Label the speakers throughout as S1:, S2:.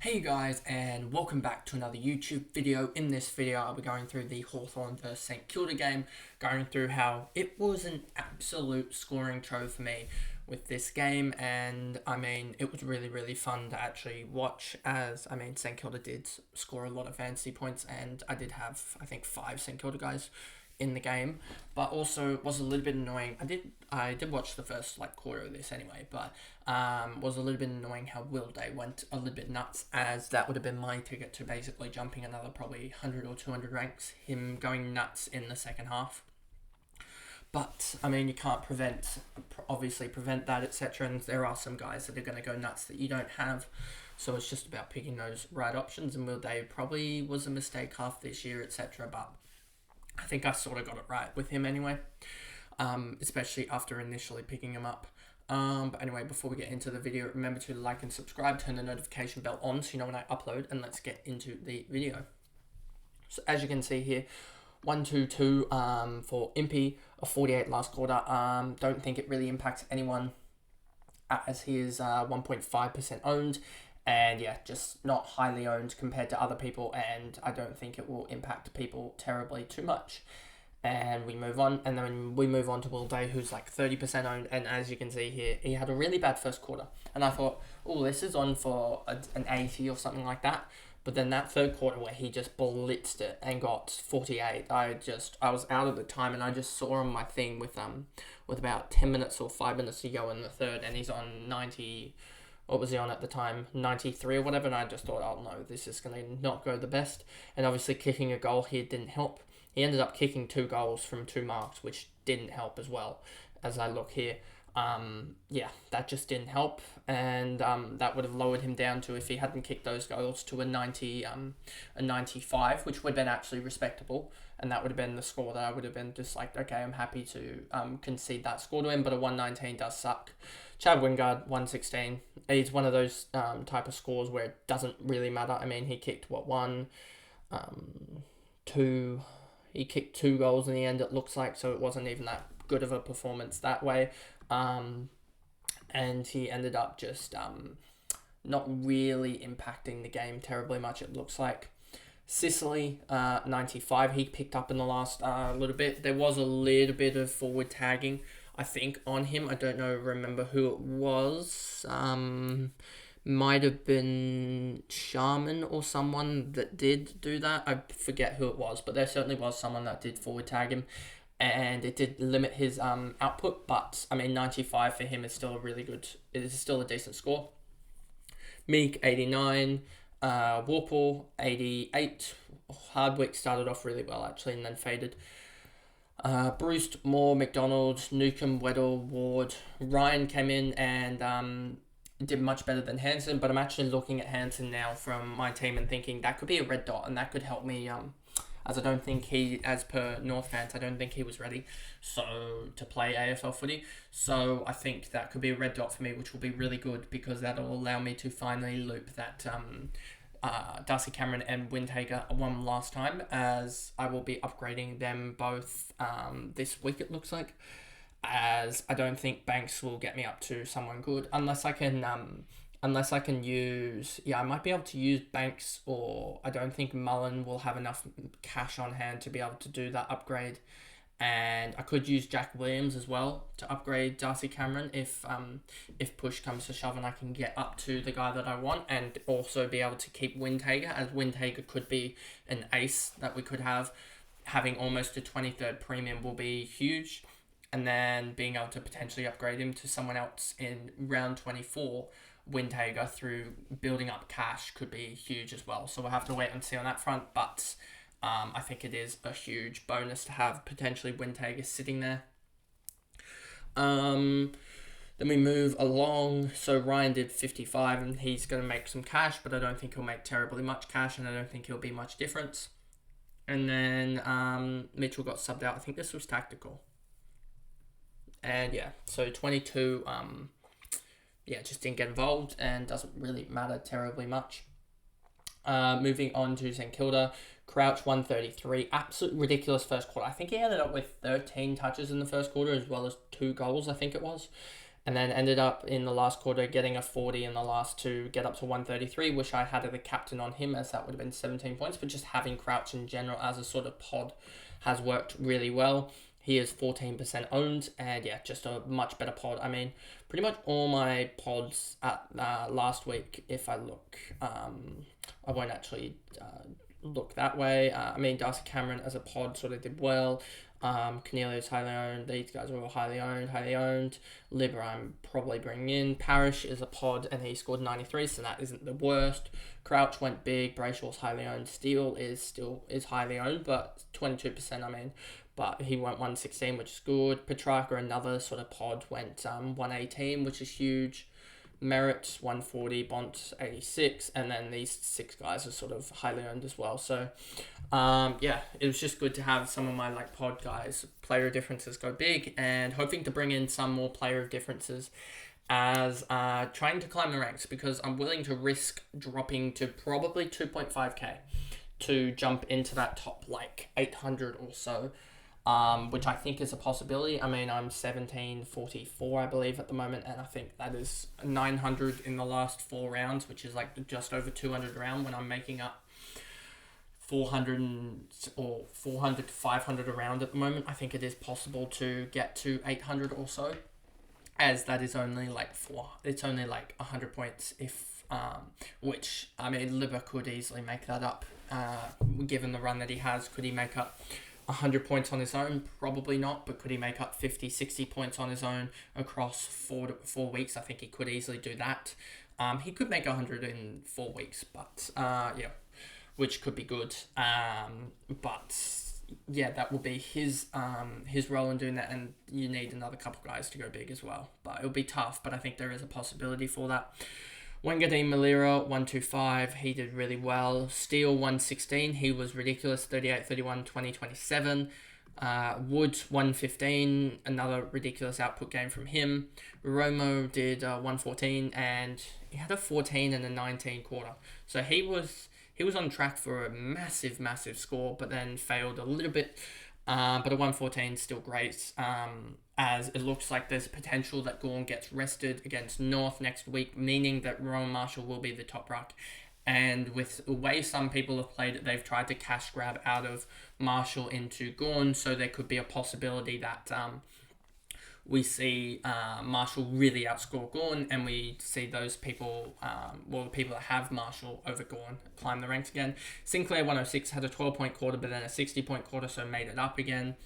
S1: Hey guys, and welcome back to another YouTube video. In this video I'll be going through the Hawthorn vs St Kilda game, going through how it was an absolute scoring trove for me with this game, and it was really fun to actually watch, as St Kilda did score a lot of fantasy points, and I did have I think 5 St Kilda guys in the game, but also was a little bit annoying. I did watch the first quarter of this anyway, but was a little bit annoying how Will Day went a little bit nuts, as that would have been my ticket to basically jumping another probably 100 or 200 ranks, him going nuts in the second half. But you can't obviously prevent that, etc. And there are some guys that are going to go nuts that you don't have. So it's just about picking those right options. And Will Day probably was a mistake half this year, etc. But I think I sort of got it right with him anyway, especially after initially picking him up. But anyway, before we get into the video, remember to like and subscribe, turn the notification bell on so you know when I upload, and let's get into the video. So as you can see here, 122 for Impey, a 48 last quarter. Don't think it really impacts anyone, as he is 1.5% owned. And yeah, just not highly owned compared to other people, and I don't think it will impact people terribly too much. And we move on, and then we move on to Will Day, who's like 30% owned, and as you can see here, he had a really bad first quarter. And I thought, oh, this is on for an 80 or something like that. But then that third quarter where he just blitzed it and got 48, I was out at the time, and I just saw on my thing with about 10 minutes or 5 minutes to go in the third, and he's on 90. What was he on at the time? 93 or whatever, and I just thought, oh no, this is going to not go the best. And obviously kicking a goal here didn't help. He ended up kicking 2 goals from 2 marks, which didn't help as well, as I look here. That just didn't help, and that would have lowered him down to, if he hadn't kicked those goals, to a 95, which would have been actually respectable, and that would have been the score that I would have been just like, okay, I'm happy to concede that score to him, but a 119 does suck. Chad Wingard, 116. He's one of those type of scores where it doesn't really matter. He kicked, two... He kicked 2 goals in the end, it looks like, so it wasn't even that good of a performance that way. And he ended up just not really impacting the game terribly much, it looks like. Sicily, 95, he picked up in the last little bit. There was a little bit of forward tagging, I think, on him. I don't remember who it was. Might have been Sharman or someone that did do that. I forget who it was, but there certainly was someone that did forward tag him, and it did limit his output. But 95 for him is still it is still a decent score. Meek, 89. Warple, 88. Hardwick started off really well actually, and then faded. Bruce, Moore, McDonald, Newcomb, Weddle, Ward. Ryan came in and did much better than Hansen, but I'm actually looking at Hansen now from my team and thinking that could be a red dot, and that could help me, as I don't think as per North fans, I don't think he was ready to play AFL footy. So I think that could be a red dot for me, which will be really good, because that'll allow me to finally loop that Darcy Cameron and Windhager one last time, as I will be upgrading them both this week, it looks like, as I don't think Banks will get me up to someone good unless I can use, I might be able to use Banks, or I don't think Mullen will have enough cash on hand to be able to do that upgrade. And I could use Jack Williams as well to upgrade Darcy Cameron if push comes to shove and I can get up to the guy that I want, and also be able to keep Windhager, as Windhager could be an ace that we could have. Having almost a 23rd premium will be huge, and then being able to potentially upgrade him to someone else in round 24, Windhager, through building up cash, could be huge as well. So we'll have to wait and see on that front, but I think it is a huge bonus to have potentially Windhager sitting there. Then we move along. So Ryan did 55, and he's going to make some cash, but I don't think he'll make terribly much cash, and I don't think he'll be much difference. And then Mitchell got subbed out. I think this was tactical. And yeah, so 22, just didn't get involved, and doesn't really matter terribly much. Moving on to St Kilda, Crouch, 133, absolute ridiculous first quarter. I think he ended up with 13 touches in the first quarter, as well as 2 goals, I think it was. and then ended up in the last quarter getting a 40 in the last two, get up to 133. Wish I had the captain on him, as that would have been 17 points, but just having Crouch in general as a sort of pod has worked really well. He is 14% owned, and yeah, just a much better pod. I mean, pretty much all my pods at last week, if I look, I won't actually look that way. I mean, Darcy Cameron as a pod sort of did well. Cornelius highly owned. These guys are all highly owned. Libber I'm probably bringing in. Parrish is a pod and he scored 93, so that isn't the worst. Crouch went big. Brayshaw's highly owned. Steele is highly owned, but 22%. I mean, but he went 116, which is good. Petrarca, another sort of pod, went 118, which is huge. Merritt 140, Bont 86, and then these six guys are sort of highly owned as well. So, yeah, it was just good to have some of my like pod guys, player of differences go big, and hoping to bring in some more player of differences as trying to climb the ranks, because I'm willing to risk dropping to probably 2.5k to jump into that top like 800 or so. Which I think is a possibility. I mean, I'm 1744, I believe, at the moment, and I think that is 900 in the last 4 rounds, which is like just over 200 around when I'm making up 400 or 400 to 500 around at the moment. I think it is possible to get to 800 or so, as that is only like it's only like 100 points if, which, I mean, Libber could easily make that up, given the run that he has. Could he make up 100 points on his own? Probably not, but could he make up 50, 60 points on his own across 4 weeks? I think he could easily do that. He could make 100 in 4 weeks, but yeah, which could be good. But yeah, that will be his role in doing that, and you need another couple guys to go big as well. But it'll be tough, but I think there is a possibility for that. Wangadeen Malira 125, he did really well. Steele 116, he was ridiculous, 38, 31, 20, 27. Wood 115, another ridiculous output game from him. Romo did 114, and he had a 14 and a 19 quarter. So he was on track for a massive score, but then failed a little bit. But a 114 still great, as it looks like there's potential that Gawn gets rested against North next week, meaning that Rowan Marshall will be the top ruck. And with the way some people have played it, they've tried to cash grab out of Marshall into Gawn, so there could be a possibility that we see Marshall really outscore Gawn, and we see those people, the people that have Marshall over Gawn, climb the ranks again. Sinclair 106 had a 12-point quarter, but then a 60-point quarter, so made it up again.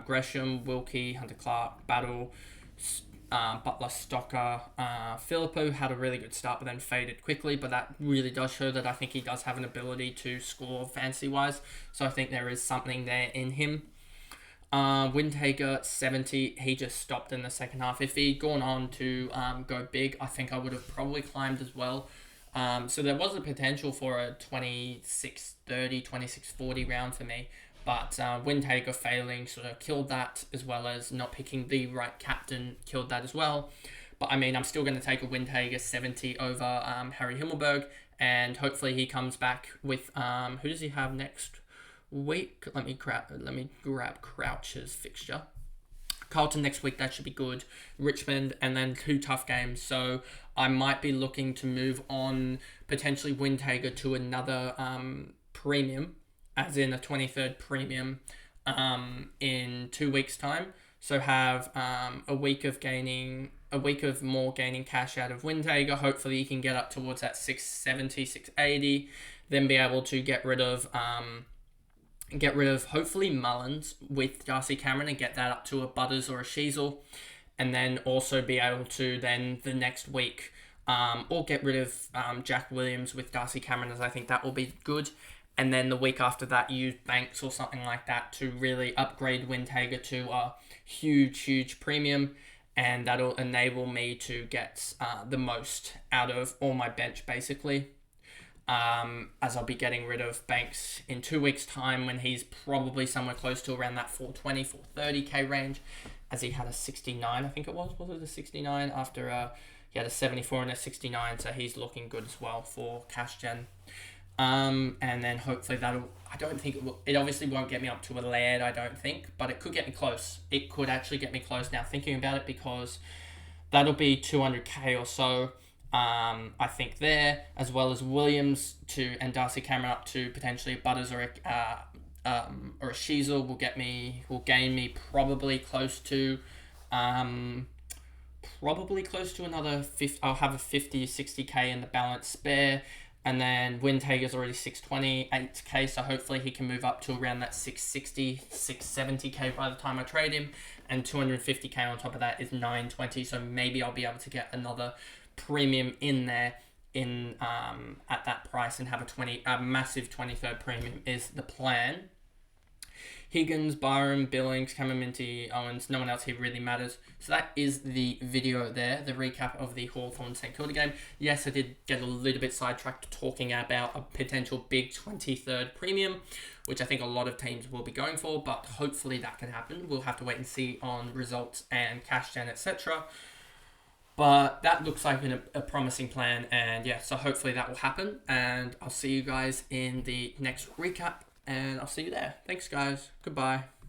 S1: Gresham, Wilkie, Hunter Clark, Battle, Butler, Stocker, Philippou had a really good start, but then faded quickly. But that really does show that I think he does have an ability to score fantasy-wise, so I think there is something there in him. Windhager 70, he just stopped in the second half. If he'd gone on to go big, I think I would have probably climbed as well. So there was a potential for a 26-30, 26-40 round for me, but Windhager failing sort of killed that, as well as not picking the right captain killed that as well. But I mean, I'm still going to take a Windhager 70 over Harry Himmelberg, and hopefully he comes back with, who does he have next week? Let me grab Crouch's fixture. Carlton next week, that should be good. Richmond, and then 2 tough games. So I might be looking to move on, potentially Windhager to another premium, as in a 23rd premium, in 2 weeks' time. So have a week of more gaining cash out of Windhager. Hopefully you can get up towards that 670, 680. Then be able to get rid of hopefully Mullins with Darcy Cameron and get that up to a Butters or a Sheasel, and then also be able to then the next week or get rid of Jack Williams with Darcy Cameron, as I think that will be good, and then the week after that use Banks or something like that to really upgrade Windhager to a huge premium, and that'll enable me to get the most out of all my bench basically. As I'll be getting rid of Banks in 2 weeks' time, when he's probably somewhere close to around that 420, 430k range, as he had a 69, I think it was it a 69 after he had a 74 and a 69, so he's looking good as well for cash gen. And then hopefully it obviously won't get me up to a Laird, I don't think, but it could get me close. It could actually get me close now thinking about it, because that'll be 200k or so. I think there, as well as Williams and Darcy Cameron up to potentially Butters or a Sheasel will gain me probably close to another 50. I'll have a 50, 60k in the balance spare. And then Windhager's already 628k, so hopefully he can move up to around that 660, 670k by the time I trade him. And 250k on top of that is 920, so maybe I'll be able to get another premium in there at that price and have a massive 23rd premium is the plan. Higgins, Byron, Billings, Cameron Minty, Owens, no one else here really matters. So that is the video there, the recap of the Hawthorn St Kilda game. Yes, I did get a little bit sidetracked talking about a potential big 23rd premium, which I think a lot of teams will be going for, but hopefully that can happen. We'll have to wait and see on results and cash gen, etc. But that looks like a promising plan, and yeah, so hopefully that will happen, and I'll see you guys in the next recap. And I'll see you there. Thanks, guys. Goodbye.